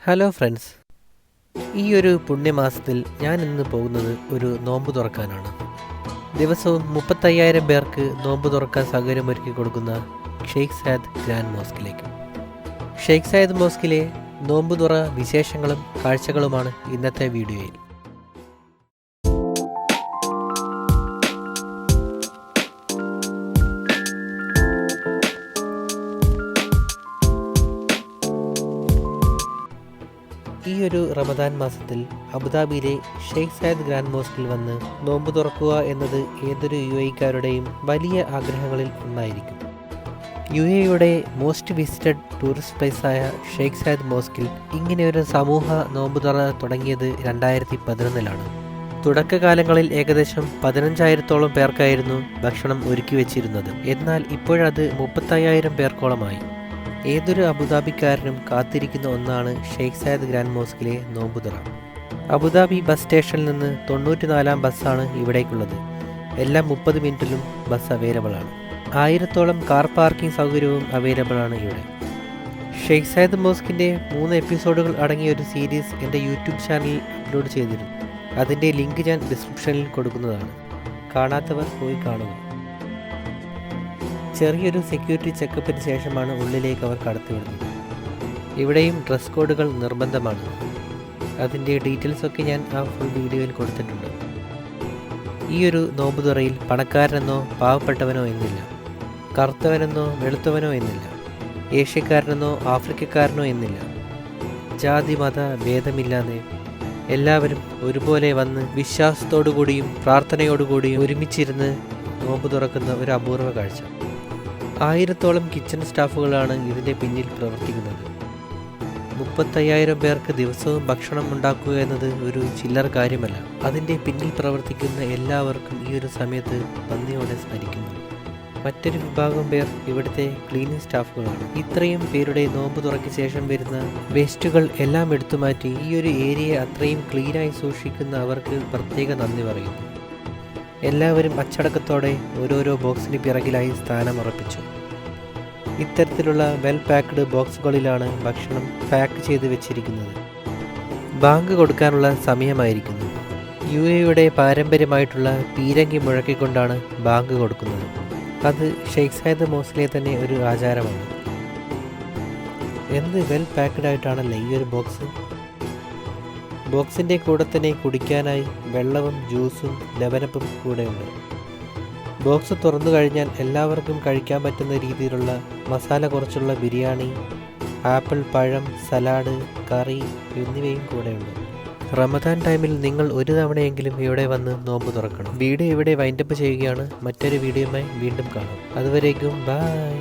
Hello friends, ഈ ഒരു പുണ്യമാസത്തിൽ ഞാൻ ഇന്ന് പോകുന്നത് ഒരു നോമ്പ് തുറക്കാനാണ്. ദിവസവും 35,000 പേർക്ക് നോമ്പ് തുറക്കാൻ സൗകര്യമൊരുക്കി കൊടുക്കുന്ന ഷെയ്ഖ് സായദ് ഗ്രാൻഡ് മോസ്കിലേക്ക്. ഷെയ്ഖ് സായദ് മോസ്കിലെ നോമ്പ് തുറ വിശേഷങ്ങളും കാഴ്ചകളുമാണ് ഇന്നത്തെ വീഡിയോയിൽ. ഈ ഒരു റമദാൻ മാസത്തിൽ അബുദാബിയിലെ ഷെയ്ഖ് സായദ് ഗ്രാൻഡ് മോസ്കിൽ വന്ന് നോമ്പ് തുറക്കുക എന്നത് ഏതൊരു UAE-ക്കാരുടെയും വലിയ ആഗ്രഹങ്ങളിൽ ഒന്നായിരിക്കും. UAE-യുടെ മോസ്റ്റ് വിസിറ്റഡ് ടൂറിസ്റ്റ് പ്ലേസായ ഷെയ്ഖ് സായദ് മോസ്കിൽ ഇങ്ങനെയൊരു സമൂഹ നോമ്പ് തുറ തുടങ്ങിയത് 2011-ലാണ്. തുടക്കകാലങ്ങളിൽ ഏകദേശം 15,000-ഓളം പേർക്കായിരുന്നു ഭക്ഷണം ഒരുക്കി വെച്ചിരുന്നത്. എന്നാൽ ഇപ്പോഴത് 35,000 പേർക്കോളമായി. ഏതൊരു അബുദാബിക്കാരനും കാത്തിരിക്കുന്ന ഒന്നാണ് ഷെയ്ഖ് സായദ് ഗ്രാൻഡ് മോസ്കിലെ നോമ്പുതുറ. അബുദാബി ബസ് സ്റ്റേഷനിൽ നിന്ന് 94-ാം ബസ്സാണ് ഇവിടേക്കുള്ളത്. എല്ലാ 30 മിനിറ്റിലും ബസ് അവൈലബിൾ ആണ്. 1000-ഓളം കാർ പാർക്കിംഗ് സൗകര്യവും അവൈലബിൾ ആണ് ഇവിടെ. ഷെയ്ഖ് സായദ് മോസ്കിൻ്റെ 3 എപ്പിസോഡുകൾ അടങ്ങിയ ഒരു സീരീസ് എൻ്റെ യൂട്യൂബ് ചാനലിൽ അപ്ലോഡ് ചെയ്തിരുന്നു. അതിൻ്റെ ലിങ്ക് ഞാൻ ഡിസ്ക്രിപ്ഷനിൽ കൊടുക്കുന്നതാണ്. കാണാത്തവർ പോയി കാണുക. ചെറിയൊരു സെക്യൂരിറ്റി ചെക്കപ്പിന് ശേഷമാണ് ഉള്ളിലേക്ക് അവർ കടത്തിവിടുന്നത്. ഇവിടെയും ഡ്രസ് കോഡുകൾ നിർബന്ധമാണ്. അതിൻ്റെ ഡീറ്റെയിൽസൊക്കെ ഞാൻ ആ ഫുൾ വീഡിയോയിൽ കൊടുത്തിട്ടുണ്ട്. ഈ ഒരു നോമ്പ് തുറയിൽ പണക്കാരനെന്നോ പാവപ്പെട്ടവനോ എന്നില്ല, കറുത്തവനെന്നോ വെളുത്തവനോ എന്നില്ല, ഏഷ്യക്കാരനെന്നോ ആഫ്രിക്കക്കാരനോ എന്നില്ല. ജാതി മത ഭേദമില്ലാതെ എല്ലാവരും ഒരുപോലെ വന്ന് വിശ്വാസത്തോടുകൂടിയും പ്രാർത്ഥനയോടുകൂടിയും ഒരുമിച്ചിരുന്ന് നോമ്പ് തുറക്കുന്ന ഒരു അപൂർവ കാഴ്ച. 1000-ഓളം കിച്ചൺ സ്റ്റാഫുകളാണ് ഇതിൻ്റെ പിന്നിൽ പ്രവർത്തിക്കുന്നത്. 35,000 പേർക്ക് ദിവസവും ഭക്ഷണം ഉണ്ടാക്കുക എന്നത് ഒരു ചില്ലറ കാര്യമല്ല. അതിൻ്റെ പിന്നിൽ പ്രവർത്തിക്കുന്ന എല്ലാവർക്കും ഈ ഒരു സമയത്ത് നന്ദിയോടെ സ്മരിക്കുന്നു. മറ്റൊരു വിഭാഗം പേർ ഇവിടുത്തെ ക്ലീനിങ് സ്റ്റാഫുകളാണ്. ഇത്രയും പേരുടെ നോമ്പ് തുറയ്ക്ക് ശേഷം വരുന്ന വേസ്റ്റുകൾ എല്ലാം എടുത്തുമാറ്റി ഈ ഒരു ഏരിയയെ അത്രയും ക്ലീനായി സൂക്ഷിക്കുന്ന അവർക്ക് പ്രത്യേക നന്ദി പറയുന്നു. എല്ലാവരും അച്ചടക്കത്തോടെ ഓരോരോ ബോക്സിന് പിറകിലായി സ്ഥാനമുറപ്പിച്ചു. ഇത്തരത്തിലുള്ള വെൽ പാക്ക്ഡ് ബോക്സുകളിലാണ് ഭക്ഷണം പാക്ക് ചെയ്ത് വെച്ചിരിക്കുന്നത്. ബാങ്ക് കൊടുക്കാനുള്ള സമയമായിരിക്കുന്നു. UAE-യുടെ പാരമ്പര്യമായിട്ടുള്ള പീരങ്കി മുഴക്കിക്കൊണ്ടാണ് ബാങ്ക് കൊടുക്കുന്നത്. അത് ഷെയ്ഖ് സായദ് മോസ്കിലെ തന്നെ ഒരു ആചാരമാണ്. എന്ത് വെൽ പാക്ക്ഡ് ആയിട്ടാണല്ലേ ഈ ഒരു ബോക്സ്. ബോക്സിൻ്റെ കൂടെ തന്നെ കുടിക്കാനായി വെള്ളവും ജ്യൂസും ലവനപ്പും കൂടെയുണ്ട്. ബോക്സ് തുറന്നു കഴിഞ്ഞാൽ എല്ലാവർക്കും കഴിക്കാൻ പറ്റുന്ന രീതിയിലുള്ള മസാല കുറച്ചുള്ള ബിരിയാണി, ആപ്പിൾ, പഴം, സലാഡ്, കറി എന്നിവയും കൂടെയുണ്ട്. റമദാൻ ടൈമിൽ നിങ്ങൾ ഒരു തവണയെങ്കിലും ഇവിടെ വന്ന് നോമ്പ് തുറക്കണം. വീഡിയോ ഇവിടെ വൈൻഡപ്പ് ചെയ്യുകയാണ്. മറ്റൊരു വീഡിയോയുമായി വീണ്ടും കാണാം. അതുവരേക്കും ബൈ.